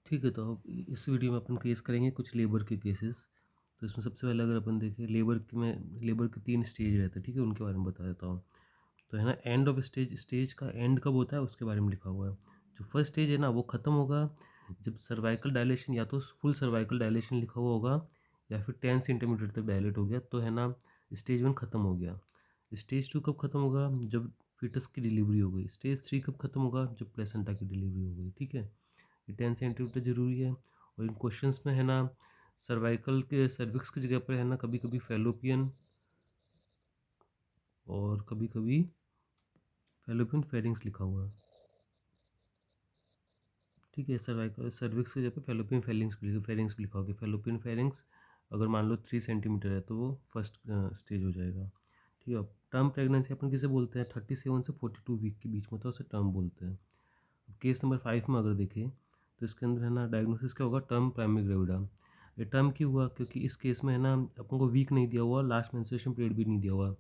ठीक है, तो अब इस वीडियो में अपन केस करेंगे कुछ लेबर के केसेस। तो इसमें सबसे पहले अगर अपन देखें लेबर के 3 स्टेज रहते हैं, ठीक है? उनके बारे में बता देता हूँ। तो है ना, एंड ऑफ स्टेज का एंड कब होता है उसके बारे में लिखा हुआ है। जो फर्स्ट स्टेज है ना, वो ख़त्म होगा जब सर्वाइकल डायलेशन, या तो फुल सर्वाइकल डायलेशन लिखा हुआ होगा या फिर 10 सेंटीमीटर तक डायलेट हो गया, तो है ना स्टेज 1 ख़त्म हो गया। स्टेज 2 कब ख़त्म होगा? जब फीटस की डिलीवरी हो गई। स्टेज 3 कब ख़त्म होगा? जब प्लेसेंटा की डिलीवरी हो गई, ठीक है? ये 10 सेंटीमीटर ज़रूरी है। और इन क्वेश्चंस में है ना, सर्वाइकल के सर्विक्स की जगह पर है ना कभी कभी फैलोपियन और कभी कभी फैलोपियन फेरिंग्स लिखा हुआ है, ठीक है? सर्वाइकल सर्विक्स की जगह पे फैलोपियन फेरिंग्स भी लिखा होगा। फैलोपियन फेरिंग्स अगर मान लो 3 सेंटीमीटर है तो वो फर्स्ट स्टेज हो जाएगा, ठीक है? टर्म प्रेगनेंसी अपन किसे बोलते हैं? 37 से 42 वीक के बीच में होता है, उसे टर्म बोलते हैं। केस नंबर 5 में अगर देखें तो इसके अंदर है ना डायग्नोसिस क्या होगा? Term primary gravida. ये टर्म क्यों हुआ? क्योंकि इस केस में है ना अपन को वीक नहीं दिया हुआ, लास्ट मेंस्ट्रुएशन पीरियड भी नहीं दिया हुआ,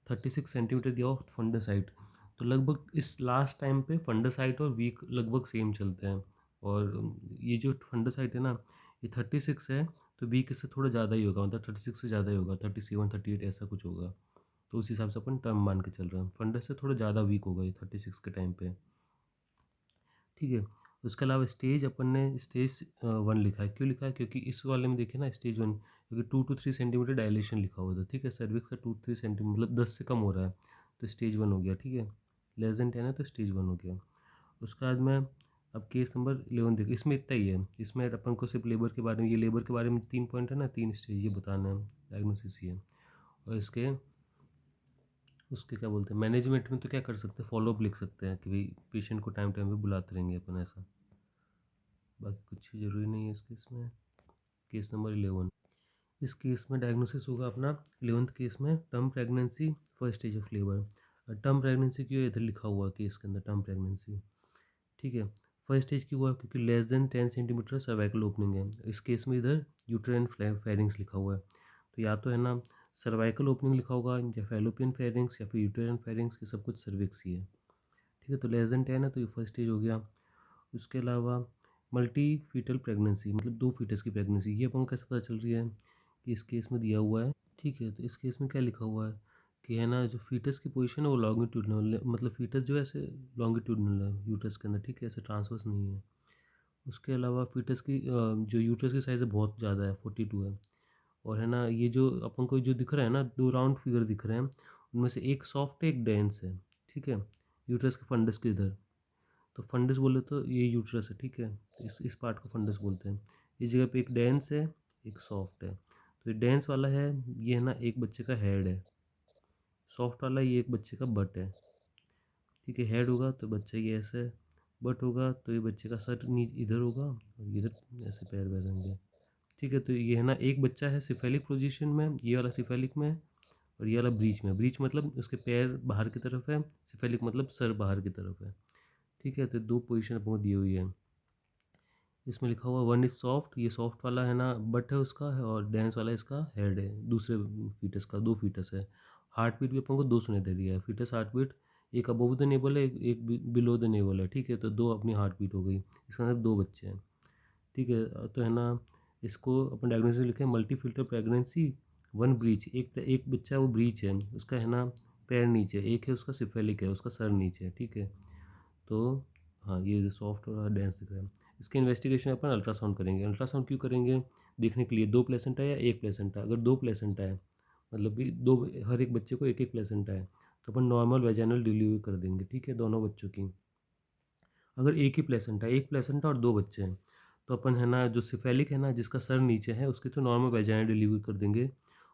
36 सेंटीमीटर दिया हुआ फंडासाइट। तो लगभग इस लास्ट टाइम पे फंडासाइट और वीक लगभग सेम चलते हैं। और ये जो फंडासाइट है ना, ये 36 है, तो वीक इससे थोड़ा ज़्यादा ही होगा, मतलब 36 से ज़्यादा ही होगा, 37 38 ऐसा कुछ होगा। तो उस हिसाब से अपन टर्म मान के चल रहे हैं। फंडस से थोड़ा ज़्यादा वीक होगा ये 36 के टाइम पे, ठीक है? उसके अलावा स्टेज अपन ने स्टेज 1 लिखा है। क्यों लिखा है? क्योंकि इस वाले में देखिए ना स्टेज 1, क्योंकि 2 to 3 सेंटीमीटर डायलेशन लिखा हुआ था, ठीक है? सर्विक्स का 2-3 सेंटीमीटर मतलब 10 से कम हो रहा है, तो स्टेज 1 हो गया, ठीक है? लेस देन 10 है तो स्टेज 1 हो गया। उसके बाद में अब केस नंबर 11 देखिए, इसमें इतना ही है। इसमें अपन को सिर्फ लेबर के बारे में, ये लेबर के बारे में 3 पॉइंट है ना, 3 स्टेज ये बताना है, डायग्नोसिस ही है। और इसके उसके क्या बोलते हैं, मैनेजमेंट में तो क्या कर सकते हैं, फॉलोअप लिख सकते हैं कि भाई पेशेंट को टाइम टाइम पे बुलाते रहेंगे अपन, ऐसा। बाकी कुछ ज़रूरी नहीं है इस केस में। केस नंबर 11, इस केस में डायग्नोसिस होगा अपना 11th केस में, term pregnancy first stage of labour. Term pregnancy क्यों है? इधर लिखा हुआ है केस के अंदर टर्म प्रेगनेंसी, ठीक है? फर्स्ट स्टेज की हुआ है क्योंकि less than 10 centimetre cervical opening है। इस केस में इधर यूट्राइन फेरिंग्स लिखा हुआ है, तो या तो है ना सर्वाइकल ओपनिंग लिखा होगा, या फैलोपियन फेरिंग्स, या फिर यूट्राइन फेरिंग्स, ये सब कुछ सर्विक्स ही है, ठीक है? तो लेस देन 10 है तो ये फर्स्ट स्टेज हो गया। उसके अलावा मल्टी फीटल प्रेगनेंसी, मतलब 2 फीटस की प्रेगनेंसी, ये अपन को कैसे पता चल रही है? कि इस केस में दिया हुआ है, ठीक है? तो इस केस में क्या लिखा हुआ है कि है ना जो फीटस की पोजीशन है वो लॉन्गिट्यूडनल है, मतलब फीटस जो है ऐसे लॉन्गिट्यूडनल है यूट्रस के अंदर, ठीक है? ऐसे ट्रांसवर्स नहीं है। उसके अलावा फीटस की जो यूट्रस की साइज़ है बहुत ज़्यादा है, 42 है। और है ना ये जो अपन को जो दिख रहा है ना, 2 राउंड फिगर दिख रहे हैं, उनमें से एक सॉफ्ट है, एक डेंस है, ठीक है? यूट्रस के फंडस के इधर। तो फंडस बोले तो ये यूट्रस है, ठीक है? तो इस पार्ट को फंडस बोलते हैं। इस जगह पे एक डेंस है, एक सॉफ्ट है। तो ये डेंस वाला है, ये है ना एक बच्चे का हेड है। सॉफ्ट वाला ये एक बच्चे का बट है, ठीक है? हेड होगा तो बच्चा ये ऐसे, बट होगा तो ये बच्चे का सर इधर होगा और इधर ऐसे पैर पैर होंगे, ठीक है? तो ये है ना एक बच्चा है सिफेलिक पोजीशन में, ये वाला सिफेलिक में, और ये वाला ब्रीच में। ब्रीच मतलब उसके पैर बाहर की तरफ है, सिफेलिक मतलब सर बाहर की तरफ है, ठीक है? तो 2 पोजीशन आपको दी हुई है। इसमें लिखा हुआ 1 इज़ सॉफ्ट, ये सॉफ्ट वाला है ना बट है उसका है, और डेंस वाला इसका हेड है, दूसरे फीटस का। 2 फीटस है। हार्ट बीट भी अपन को 2 सुनाई दे रही है। फीटस हार्ट बीट एक अबव द नेवल है, एक बिलो द नेवल है, ठीक है? तो 2 अपनी हार्ट बीट हो गई। इसके अंदर 2 बच्चे हैं, ठीक है? तो है ना इसको अपन डायग्नोसिस लिखे मल्टी फिल्टर प्रेगनेंसी 1 ब्रीच, एक एक बच्चा वो ब्रीच है उसका, है ना पैर नीचे, एक है उसका सिफेलिक है, उसका सर नीचे है, ठीक है? तो हाँ, ये सॉफ्ट और डेंस दिख रहा है। इसके इन्वेस्टिगेशन अपन अल्ट्रासाउंड करेंगे। अल्ट्रासाउंड क्यों करेंगे? देखने के लिए 2 प्लेसेंटा है या 1 प्लेसेंटा। अगर 2 प्लेसेंटा है, मतलब कि 2, हर एक बच्चे को 1-1 प्लेसेंटा है, तो अपन नॉर्मल वेजाइनल डिलीवरी कर देंगे, ठीक है? दोनों बच्चों की। अगर एक ही प्लेसेंटा है, 1 प्लेसेंटा और 2 बच्चे हैं, तो अपन है ना जो सिफेलिक है ना जिसका सर नीचे है, उसकी तो नॉर्मल वेजाइनल डिलीवरी कर देंगे।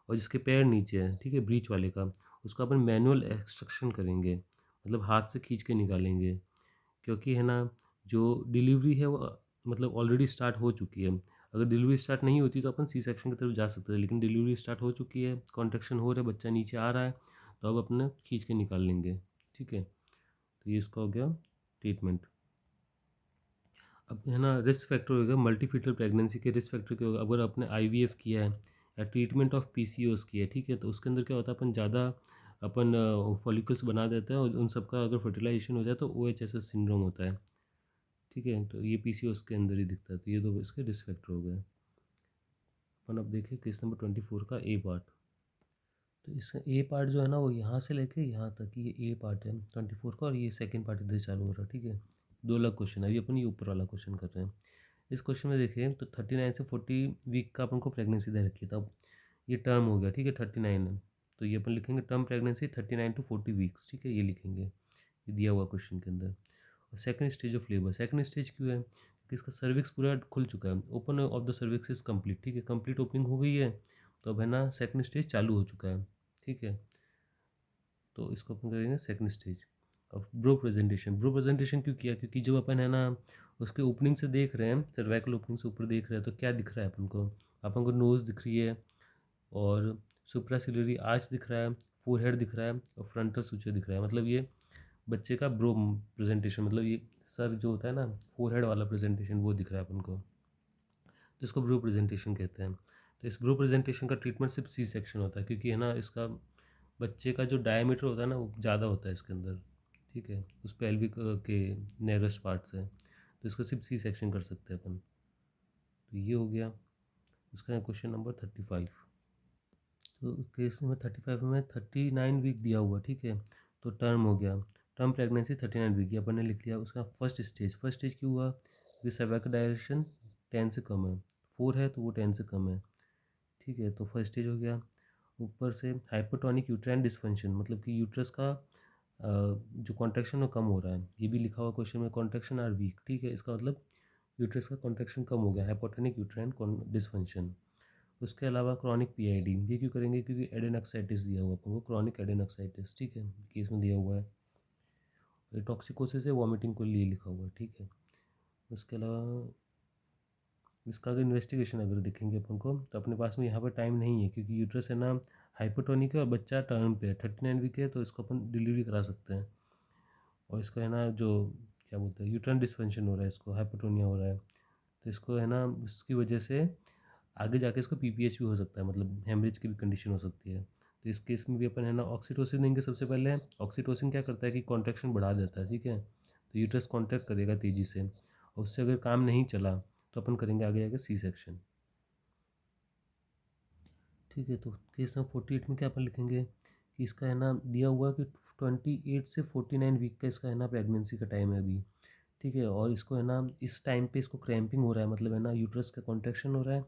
और जिसके पैर नीचे हैं, ठीक है, ब्रीच वाले का, उसका अपन मैनुअल एक्सट्रक्शन करेंगे, मतलब हाथ से खींच के निकालेंगे। क्योंकि है ना जो डिलीवरी है वो मतलब ऑलरेडी स्टार्ट हो चुकी है। अगर डिलीवरी स्टार्ट नहीं होती तो अपन सी सेक्शन की तरफ जा सकते थे, लेकिन डिलीवरी स्टार्ट हो चुकी है, कॉन्ट्रैक्शन हो रहा है, बच्चा नीचे आ रहा है, तो अब अपने खींच के निकाल लेंगे, ठीक है? तो ये इसका हो गया ट्रीटमेंट। अब है ना रिस्क फैक्टर होगा, मल्टीफिटल प्रेगनेंसी के रिस्क फैक्टर क्या होगा? अगर आपने आईवीएफ किया है या ट्रीटमेंट ऑफ पीसीओएस किया है, ठीक है? तो उसके अंदर क्या होता है, अपन ज़्यादा अपन फॉलिकल्स बना देते हैं, और उन सबका अगर फर्टिलाइजेशन हो जाए तो ओएचएसएस सिंड्रोम होता है, ठीक है, तो ये पीसीओएस के अंदर ही दिखता है, तो ये दो इसके रिस्क फैक्टर हो गए। अपन अब देखिए केस नंबर 24 का ए पार्ट। तो इसका ए पार्ट जो है ना वो यहाँ से लेके यहाँ तक, ये ए पार्ट है 24 का, और ये सेकंड पार्ट इधर चालू हो रहा है। ठीक है, दो अलग क्वेश्चन है, अभी अपन ये ऊपर वाला क्वेश्चन कर रहे हैं। इस क्वेश्चन में देखिए तो 39 से 40 वीक का अपन को प्रेगनेंसी दे रखी है, तब ये टर्म हो गया। ठीक है, 39 है तो ये अपन लिखेंगे टर्म प्रेगनेंसी 39 टू 40 वीक्स। ठीक है, ये लिखेंगे, ये दिया हुआ क्वेश्चन के अंदर। और second stage of labour, second stage क्यों है कि इसका सर्विक्स पूरा खुल चुका है, open of the cervix is complete. ठीक है, कंप्लीट ओपनिंग हो गई है, तो अब है ना सेकंड स्टेज चालू हो चुका है। ठीक है, तो इसको अपन करेंगे second stage of brow presentation. Brow presentation क्यों किया, क्योंकि जब अपन है ना उसके ओपनिंग से देख रहे हैं, सर्वाइकल ओपनिंग से ऊपर देख रहे हैं, तो क्या दिख रहा है अपन को नोज़ दिख रही है, और सुप्रासिलरी आर्च दिख रहा है, फोरहेड दिख रहा है, और फ्रंटल सूचर दिख रहा है। मतलब ये बच्चे का ब्रो प्रेजेंटेशन, मतलब ये सर जो होता है ना फोरहेड वाला प्रेजेंटेशन, वो दिख रहा है अपन को, तो इसको ब्रो प्रेजेंटेशन कहते हैं। तो इस ब्रो प्रेजेंटेशन का ट्रीटमेंट सिर्फ सी सेक्शन होता है, क्योंकि है ना इसका बच्चे का जो डायमीटर होता है ना वो ज़्यादा होता है इसके अंदर। ठीक है, उस पेल्विक के नेरेस्ट पार्ट से, तो इसको सिर्फ सी सेक्शन कर सकते हैं अपन। तो ये हो गया इसका क्वेश्चन नंबर 35। तो केस नंबर 35 में 39 वीक दिया हुआ। ठीक है, तो टर्म हो गया, टर्म प्रेगनेंसी 39 वीक, ये अपन ने लिख लिया। उसका फर्स्ट स्टेज क्यों हुआ, क्योंकि सर्वाइकल डायलेशन 10 से कम है, 4 है तो वो 10 से कम है। ठीक है, तो फर्स्ट स्टेज हो गया। ऊपर से हाइपोटोनिक यूट्राइन डिस्फंक्शन, मतलब कि यूट्रस का जो कॉन्ट्रैक्शन वो कम हो रहा है, ये भी लिखा हुआ क्वेश्चन में, कॉन्ट्रैक्शन आर वीक। ठीक है, इसका मतलब यूट्रस का कॉन्ट्रैक्शन कम हो गया, हाइपोटोनिक यूट्राइन डिस्फंक्शन। उसके अलावा क्रॉनिक पीआईडी, ये क्यों करेंगे, क्योंकि एडेनोक्साइटिस दिया हुआ अपन को, क्रॉनिक एडेनोक्साइटिस। ठीक है, केस में दिया हुआ है। टॉक्सिकोसिस है, वॉमिटिंग को लिए लिखा हुआ है। ठीक है, उसके अलावा इसका अगर इन्वेस्टिगेशन अगर देखेंगे अपन को, तो अपने पास में यहाँ पर टाइम नहीं है, क्योंकि यूट्रस है ना हाइपोटोनिक है और बच्चा टर्म पे है, 39 वीक है, तो इसको अपन डिलीवरी करा सकते हैं। और इसको है ना जो क्या बोलते हैं यूट्राइन डिस्फंक्शन हो रहा है, इसको हाइपोटोनिया हो रहा है, तो इसको है ना उसकी वजह से आगे जाके इसको पीपीएच भी हो सकता है, मतलब हेमरेज की भी कंडीशन हो सकती है। तो इस केस में भी अपन है ना ऑक्सीटोसिन देंगे सबसे पहले। ऑक्सीटोसिन क्या करता है कि कॉन्ट्रैक्शन बढ़ा देता है। ठीक है, तो यूट्रस कॉन्ट्रैक्ट करेगा तेज़ी से, और उससे अगर काम नहीं चला तो अपन करेंगे आगे जाके सी सेक्शन। ठीक है, तो केस नंबर 48 में क्या अपन लिखेंगे कि इसका है ना दिया हुआ कि 28 से 49 वीक का इसका है ना प्रेगनेंसी का टाइम है अभी। ठीक है, और इसको है ना इस टाइम पे इसको क्रैम्पिंग हो रहा है, मतलब है ना यूट्रस का कॉन्ट्रैक्शन हो रहा है,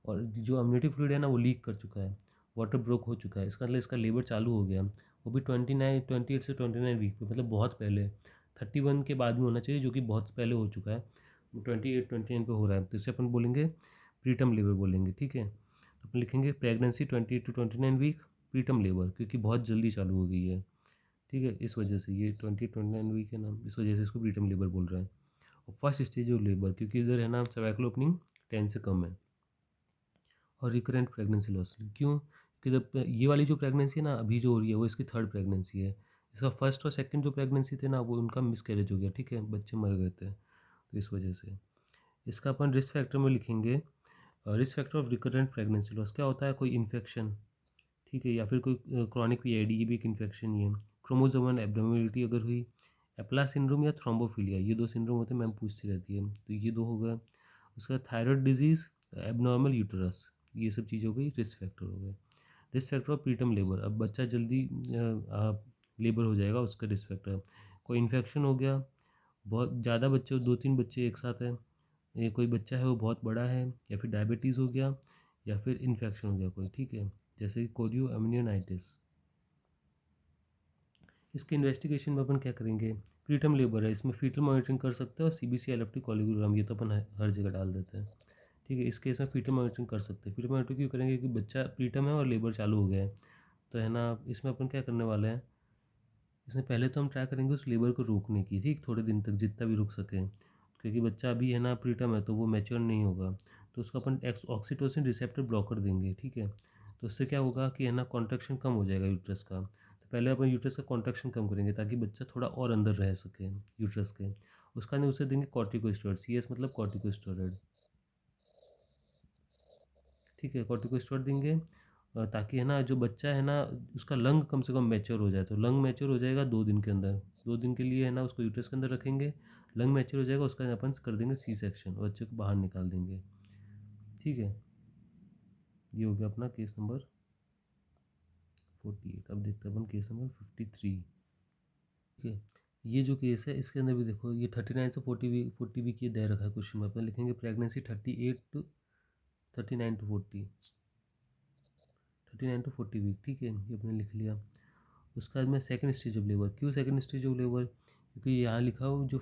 और जो अम्नियोटिक फ्लूइड है ना वो लीक कर चुका है, वाटर ब्रोक हो चुका है। इसका मतलब इसका लेबर चालू हो गया, वो भी 28 से 29 वीक पे, मतलब बहुत पहले। 31 के बाद में होना चाहिए, जो कि बहुत पहले हो चुका है, 28-29 पे हो रहा है, तो इसे अपन बोलेंगे प्रीटर्म लेबर बोलेंगे। ठीक है, तो अपन लिखेंगे pregnancy 28 to 29 week, preterm labour, क्योंकि बहुत जल्दी चालू हो गई है। ठीक है, इस वजह से ये 29 वीक है ना, इस वजह से इसको प्रीटर्म लेबर बोल रहे हैं। और फर्स्ट स्टेज ऑफ लेबर, क्योंकि इधर है ना सर्वाइकल ओपनिंग 10 से कम है। और रिकरेंट प्रेगनेंसी लॉस क्यों, कि जब ये वाली जो प्रेगनेंसी है ना अभी जो हो रही है वो इसकी थर्ड प्रेगनेंसी है। इसका फर्स्ट और सेकंड जो प्रेगनेंसी थे ना वो उनका मिसकैरेज हो गया। ठीक है, बच्चे मर गए थे, तो इस वजह से इसका अपन रिस्क फैक्टर में लिखेंगे। Risk factor of recurrent pregnancy loss क्या होता है, कोई इन्फेक्शन। ठीक है, या फिर कोई क्रॉनिक पीआईडी, ये भी एक इन्फेक्शन ही है। क्रोमोसोमल एब्नॉर्मेलिटी अगर हुई, एप्ला सिंड्रोम या थ्रोम्बोफिलिया, ये दो सिंड्रोम होते हैं, मैम पूछती रहती है, तो ये दो हो गए। उसका थायराइड डिजीज़, एबनॉर्मल यूटरस, ये सब चीज़ हो गई, रिस्क फैक्टर हो गए। Risk factor of preterm labour, अब बच्चा जल्दी लेबर हो जाएगा, उसका रिस्क फैक्टर। कोई इन्फेक्शन हो गया, बहुत ज़्यादा बच्चे, 2-3 बच्चे एक साथ हैं, ये कोई बच्चा है वो बहुत बड़ा है, या फिर डायबिटीज़ हो गया, या फिर इन्फेक्शन हो गया कोई। ठीक है, जैसे कोरियो अम्नियोनाइटिस। इसके इन्वेस्टिगेशन में अपन क्या करेंगे, प्रीटर्म लेबर है, इसमें फीटल मॉनिटरिंग कर सकते हैं, और सीबीसी एलएफटी कोलिग्राम, ये तो अपन हर जगह डाल देते हैं। ठीक है, इस केस में फीटल मॉनिटरिंग कर सकते हैं। फीटल मॉनिटरिंग क्यों करेंगे, कि बच्चा प्रीटर्म है और लेबर चालू हो गया है, तो है ना इसमें अपन क्या करने वाले हैं, इसमें पहले तो हम ट्राई करेंगे उस लेबर को रोकने की, ठीक, थोड़े दिन तक जितना भी रुक सके, क्योंकि बच्चा अभी है ना प्रीटर्म है तो वो मैच्योर नहीं होगा, तो उसको अपन ऑक्सीटोसिन रिसेप्टर ब्लॉकर देंगे। ठीक है, तो उससे क्या होगा कि है ना कॉन्ट्रैक्शन कम हो जाएगा यूट्रस का, तो पहले अपन यूट्रस का कॉन्ट्रैक्शन कम करेंगे ताकि बच्चा थोड़ा और अंदर रह सके यूट्रस के। उसका नहीं, उसे देंगे कॉर्टिकोस्टेरॉइड, सीएस मतलब कॉर्टिकोस्टेरॉइड। ठीक है, कॉर्टिकोस्टेरॉइड देंगे, ताकि है ना जो बच्चा है ना उसका लंग कम से कम मैच्योर हो जाए, तो लंग मैच्योर हो जाएगा 2 दिन के अंदर। 2 दिन के लिए है ना उसको यूट्रस के अंदर रखेंगे, लंग मैच्योर हो जाएगा, उसका अपन कर देंगे सी सेक्शन और बच्चे को बाहर निकाल देंगे। ठीक है, ये हो गया अपना केस नंबर 48। अब देखते हैं अपन केस नंबर 53। ठीक है, ये जो केस है इसके अंदर भी देखो, ये 39 से 40 वीक ये दे रखा है क्वेश्चन में। अपन लिखेंगे pregnancy 38 to 39 to 40, 39 to 40 week. ठीक है, ये अपने लिख लिया। उसके बाद में सेकंड स्टेज ऑफ लेबर। क्यों सेकंड स्टेज ऑफ लेबर? क्योंकि यहाँ लिखा हो जो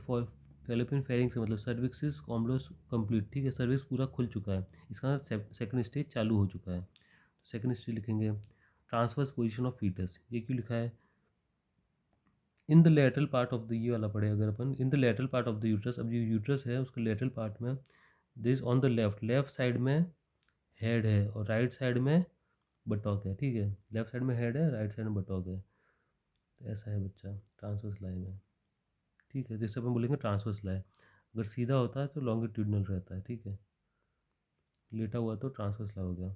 फैलोपियन फेरिंग्स है, मतलब सर्विक्स इज कॉम्बलोस कंप्लीट। ठीक है, सर्विक्स पूरा खुल चुका है, इसका सेकंड स्टेज चालू हो चुका है। तो सेकंड स्टेज लिखेंगे ट्रांसवर्स पोजीशन ऑफ फीटस। ये क्यों लिखा है? In the lateral part of the, ये वाला पड़े अगर अपन, in the lateral part of the uterus. अब जो यूट्रस है उसके लेटरल पार्ट में this on the left side में हेड है और राइट साइड में बटॉक है। ठीक है, लेफ्ट साइड में हेड है, राइट साइड में बटॉक है। तो ऐसा है बच्चा ट्रांसवर्स लाई में। ठीक है, जैसे अपन बोलेंगे ट्रांसवर्स लाई। अगर सीधा होता है तो लॉन्गिट्यूडनल रहता है। ठीक है, लेटा हुआ तो ट्रांसवर्स लाई हो गया।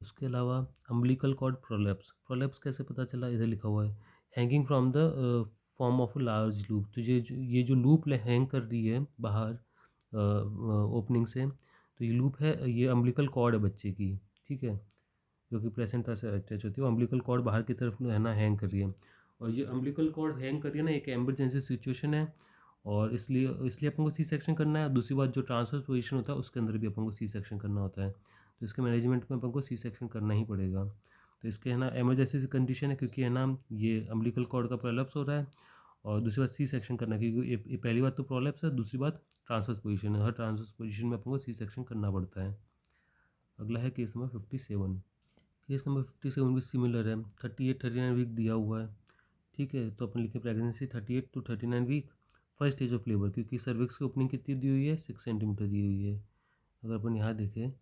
उसके अलावा अम्बिलिकल कॉर्ड प्रोलैप्स। प्रोलैप्स कैसे पता चला? इधर लिखा हुआ है hanging from the form of a large loop. तो ये जो लूप हैंग कर रही है बाहर ओपनिंग से, तो ये लूप है, ये अम्बिलिकल कॉर्ड है बच्चे की। ठीक है, जो कि प्लेसेंटा से अटैच होती है। वो अम्बिलिकल कॉर्ड बाहर की तरफ है ना हैंग कर रही है। और ये अम्बिलिकल कॉर्ड हैंग कर रही है ना, एक एमरजेंसी सिचुएशन है, और इसलिए इसलिए अपन को सी सेक्शन करना है। दूसरी बात, जो ट्रांसफर पोजीशन होता है उसके अंदर भी अपन को सी सेक्शन करना होता है। तो इसके मैनेजमेंट में अपन को सी सेक्शन करना ही पड़ेगा। तो इसके है ना इमरजेंसी कंडीशन है, क्योंकि है ना ये अम्बिलिकल कॉर्ड का प्रोलैप्स हो रहा है। और दूसरी बात सी सेक्शन करना है, क्योंकि ये पहली बात तो प्रोलैप्स है, दूसरी बात ट्रांसफर पोजीशन है। हर ट्रांसफर पोजीशन में अपन को सी सेक्शन करना पड़ता है। अगला है केस नंबर 57। केस नंबर 57 भी सिमिलर है। 38-39 वीक दिया हुआ है। ठीक है, तो अपन लिखे pregnancy 38 to 39 week, first stage of labour. क्योंकि सर्विक्स की ओपनिंग कितनी दी हुई है? 6 सेंटीमीटर दी हुई है। अगर अपन यहाँ देखें,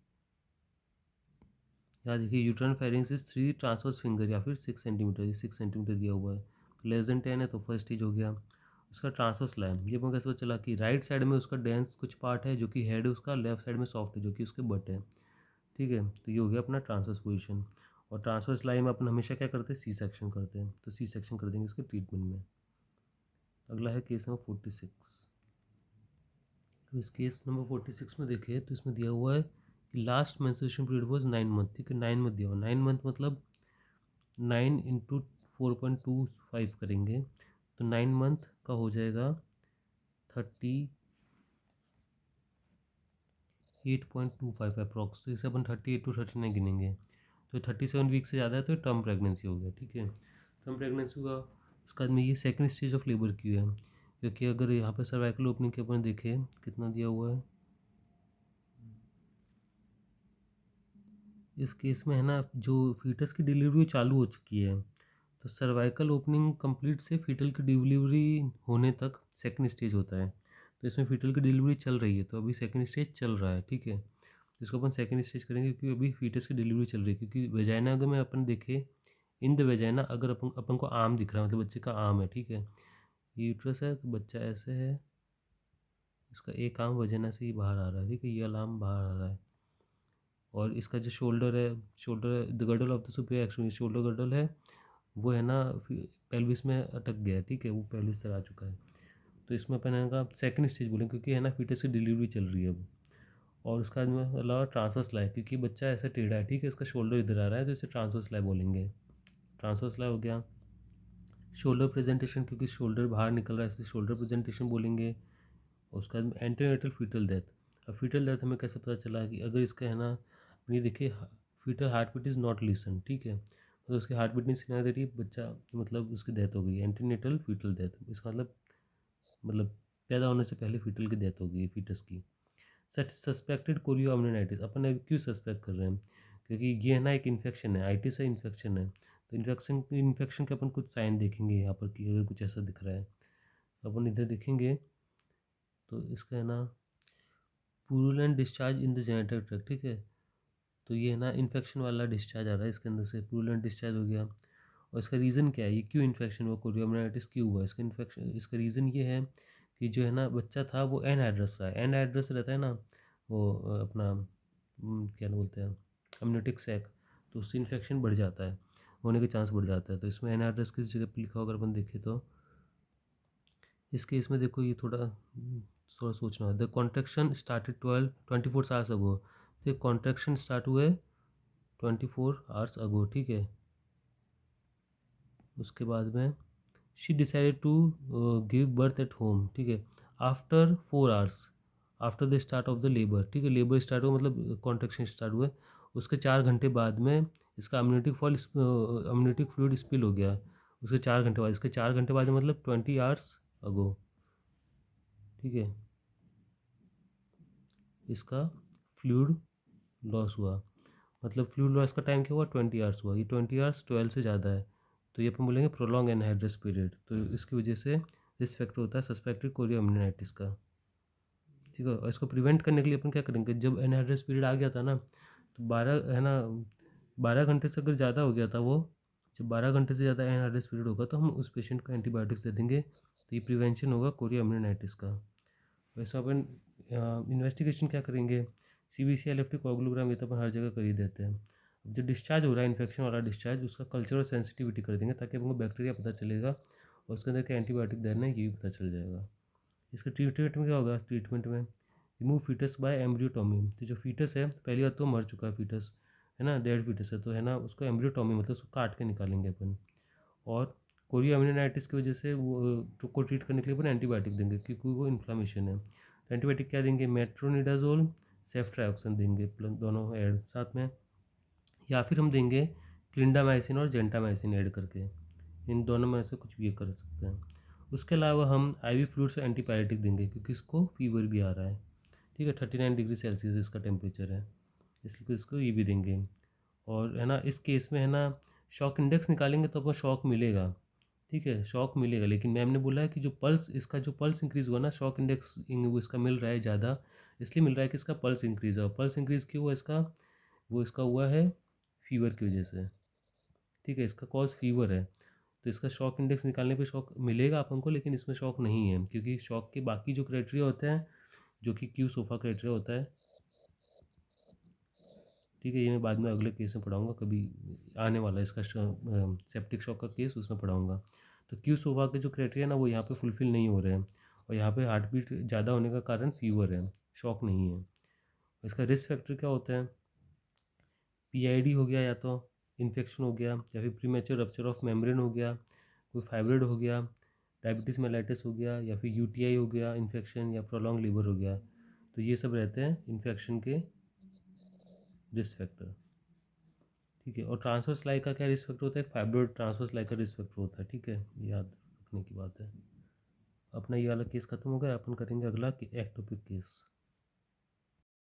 यहाँ देखिए uterine pharynx is 3 transverse finger, या फिर 6 सेंटीमीटर, ये 6 सेंटीमीटर दिया हुआ है। लेस देन 10 है तो फर्स्ट स्टेज हो गया। उसका ट्रांसवर्स लाइन, ये अपन कैसे पता चला कि राइट साइड में उसका डेंस कुछ पार्ट है जो कि हेड है उसका, लेफ्ट साइड में सॉफ्ट है जो कि उसके बट है। ठीक है, तो ये हो गया अपना ट्रांसवर्स पोजीशन। और ट्रांसवर्स लाइन में अपन हमेशा क्या करते हैं? सी सेक्शन करते हैं। तो सी सेक्शन कर देंगे इसके ट्रीटमेंट में। अगला है केस नंबर 46। तो इस केस नंबर 46 में देखिए तो इसमें दिया हुआ है कि last menstruation period was 9 month. ठीक है, 9 मंथ दिया हुआ। 9 मंथ मतलब 9 इंटू 4.25 करेंगे तो 9 मंथ का हो जाएगा 38.25 अप्रॉक्स। तो इसे अपन 38 टू 39 गिनेंगे। तो 37 वीक से ज़्यादा है तो टर्म प्रेगनेंसी हो गया। ठीक है, टर्म प्रेगनेंसी हुआ। उसके बाद में ये सेकंड स्टेज ऑफ लेबर क्यों है? क्योंकि अगर यहाँ पर सर्वाइकल ओपनिंग के अपन देखें कितना दिया हुआ है, इस केस में है ना जो फीटस की डिलीवरी चालू हो चुकी है, तो सर्वाइकल ओपनिंग कंप्लीट से फीटल की डिलीवरी होने तक सेकंड स्टेज होता है। तो इसमें फीटल की डिलीवरी चल रही है, तो अभी सेकंड स्टेज चल रहा है। ठीक है, इसको अपन सेकंड स्टेज करेंगे क्योंकि अभी फीटस की डिलीवरी चल रही है। क्योंकि वेजाइना अगर मैं अपन देखें, इन द वेजाइना अगर अपन को आर्म दिख रहा है, मतलब बच्चे का आर्म है। ठीक है, ये यूट्रस है तो बच्चा ऐसे है, इसका एक आर्म वेजाइना से ही बाहर आ रहा है। ठीक है, ये वाला आर्म बाहर आ रहा है। और इसका जो शोल्डर है, shoulder the girdle of the superior extremity, shoulder girdle है वो है ना पेल्विस में अटक गया है। ठीक है, वो पेल्विस तक आ चुका है। तो इसमें अपन का सेकंड स्टेज बोलेंगे क्योंकि है ना फीटस की डिलीवरी चल रही है अब। और उसका अलावा ट्रांसवर्स लाई, क्योंकि बच्चा ऐसा टेढ़ा है। ठीक है, इसका शोल्डर इधर आ रहा है तो इसे ट्रांसवर्स लाई बोलेंगे। ट्रांसवर्स लाई हो गया। शोल्डर प्रेजेंटेशन, क्योंकि शोल्डर बाहर निकल रहा है इसलिए शोल्डर प्रेजेंटेशन बोलेंगे। और उसका एंटीनेटल फीटल डेथ। अब फीटल डेथ हमें कैसे पता चला कि अगर इसका है ना, ये देखिए fetal heartbeat is not listen. ठीक है, तो उसकी हार्ट बीट नहीं सुनाई दे रही, बच्चा मतलब उसकी डेथ हो गई। एंटीनेटल फीटल डेथ, इसका मतलब पैदा होने से पहले फीटल की डेथ हो गई फीटस की। सस्पेक्टेड कोरियोअमनिनाइटिस, अपन अब क्यों सस्पेक्ट कर रहे हैं? क्योंकि ये है ना एक इन्फेक्शन है, आइटिस है, इन्फेक्शन है। तो इन्फेक्शन के अपन कुछ साइन देखेंगे यहाँ पर कि अगर कुछ ऐसा दिख रहा है तो अपन इधर देखेंगे। तो इसका है ना purulent discharge in the genital tract. ठीक है, तो ये है ना इन्फेक्शन वाला डिस्चार्ज आ रहा है इसके अंदर से, पुरुलेंट डिस्चार्ज हो गया। और इसका रीज़न क्या है? ये क्यों इन्फेक्शन हुआ, कोरियोमनाइटिस क्यों हुआ? इसका इन्फेक्शन, इसका रीज़न ये है कि जो है ना बच्चा था वो एन एड्रेस रहा है। एन एड्रेस रहता है ना वो अपना क्या ना बोलते हैं अम्नियोटिक सैक, तो उससे इन्फेक्शन बढ़ जाता है, होने के चांस बढ़ जाता है। तो इसमें एन एड्रेस किस जगह पर लिखा होगा अपन देखें तो इस केस में देखो ये थोड़ा थोड़ा सोचना है। The contraction started 24 hours ago. तो कॉन्ट्रैक्शन स्टार्ट हुए 24 आवर्स अगो, ठीक है। उसके बाद में she decided to give birth at home, ठीक है, after 4 hours after the start of the labour, ठीक है। लेबर स्टार्ट हुआ मतलब कॉन्ट्रैक्शन स्टार्ट हुए, उसके 4 घंटे बाद में इसका अम्नियोटिक फ्लूइड स्पिल हो गया। उसके 4 घंटे बाद, इसके 4 घंटे बाद मतलब 20 आवर्स अगो, ठीक है, इसका फ्लूइड लॉस हुआ। मतलब फ्लूइड लॉस का टाइम क्या हुआ, 20 आवर्स हुआ। ये 20 आवर्स 12 से ज़्यादा है, तो ये अपन बोलेंगे प्रोलॉन्ग एनहाइड्रस पीरियड। तो इसकी वजह से रिस्क फैक्टर होता है सस्पेक्टेड कोरियोअम्नियोनाइटिस का, ठीक है। और इसको प्रिवेंट करने के लिए अपन क्या करेंगे, जब एनहाइड्रस पीरियड आ गया था ना, तो 12 है ना, 12 घंटे से अगर ज़्यादा हो गया था वो, जब 12 घंटे से ज़्यादा एनहाइड्रस पीरियड होगा तो हम उस पेशेंट को एंटीबायोटिक्स दे देंगे, तो ये प्रिवेंशन होगा कोरियोअम्नियोनाइटिस का। वैसे अपन इन्वेस्टिगेशन क्या करेंगे, CBC LFT कोगुलोग्राम ये तो अपन हर जगह कर ही देते हैं। अब जो डिस्चार्ज हो रहा है इन्फेक्शन वाला डिस्चार्ज, उसका कल्चर और सेंसिटिविटी कर देंगे ताकि अपन को बैक्टीरिया पता चलेगा और उसके अंदर क्या एंटीबायोटिक देना है ये भी पता चल जाएगा। इसके ट्रीटमेंट में क्या होगा, ट्रीटमेंट में रिमूव फीटस बाय एम्ब्रियोटॉमी। तो जो फीटस है पहली बार तो मर चुका है फीटस, है ना, डेड फीटस है, तो है ना उसको एम्ब्रियोटॉमी मतलब उसको काट के निकालेंगे अपन। और कोरियोअम्नियोनाइटिस की वजह से वो को ट्रीट करने के लिए अपन एंटीबायोटिक देंगे क्योंकि वो इन्फ्लामेशन है। तो एंटीबायोटिक क्या देंगे, मेट्रोनिडाजोल सेफ्ट्रायोक्सिन देंगे, दोनों ऐड साथ में, या फिर हम देंगे क्लिंडामाइसिन और जेंटामाइसिन ऐड करके। इन दोनों में से कुछ भी कर सकते हैं। उसके अलावा हम IV फ्लूइड से एंटीबायोटिक देंगे क्योंकि इसको फीवर भी आ रहा है, ठीक है। 39 डिग्री सेल्सियस इसका टेम्परेचर है, इसलिए इसको ये भी देंगे। और है ना इस केस में है ना शॉक इंडेक्स निकालेंगे तो आपको शॉक मिलेगा, ठीक है, शॉक मिलेगा। लेकिन मैम ने बोला है कि जो पल्स, इसका जो पल्स इंक्रीज़ हुआ ना, शॉक इंडेक्स वो इसका मिल रहा है ज़्यादा, इसलिए मिल रहा है कि इसका पल्स इंक्रीज़ हुआ। पल्स इंक्रीज़ क्यों हुआ इसका, वो इसका हुआ है फीवर की वजह से, ठीक है, इसका कॉज फीवर है। तो इसका शॉक इंडेक्स निकालने पे शॉक मिलेगा अपन को, लेकिन इसमें शॉक नहीं है क्योंकि शॉक के बाकी जो क्राइटेरिया होते हैं, जो कि क्यू सोफा क्राइटेरिया होता है, ठीक है, ये मैं बाद में अगले केस में पढ़ाऊँगा, कभी आने वाला है इसका सेप्टिक शॉक का केस, उसमें पढ़ाऊँगा। तो क्यू सोफा के जो क्राइटेरिया ना वो यहाँ पे फुलफ़िल नहीं हो रहे हैं, और यहाँ पे हार्ट बीट ज़्यादा होने का कारण फीवर है, शॉक नहीं है। इसका रिस्क फैक्टर क्या होता है, PID हो गया, या तो इन्फेक्शन हो गया, या फिर प्रीमेच्योर रप्चर ऑफ मेम्ब्रेन हो गया, कोई फाइब्रोइड हो गया, डायबिटीज़ मेलाइटिस हो गया, या फिर UTI हो गया इन्फेक्शन, या प्रोलॉन्ग लीवर हो गया। तो ये सब रहते हैं इन्फेक्शन के रिस्क फैक्टर, ठीक है। और ट्रांसवर्स लाइक का क्या रिस्क फैक्टर होता है, फाइब्रोइड ट्रांसवर्स लाइक का रिस्क फैक्टर होता है, ठीक है, याद रखने की बात है। अपना ये वाला केस खत्म हो गया, अपन करेंगे अगला एक्टोपिक केस।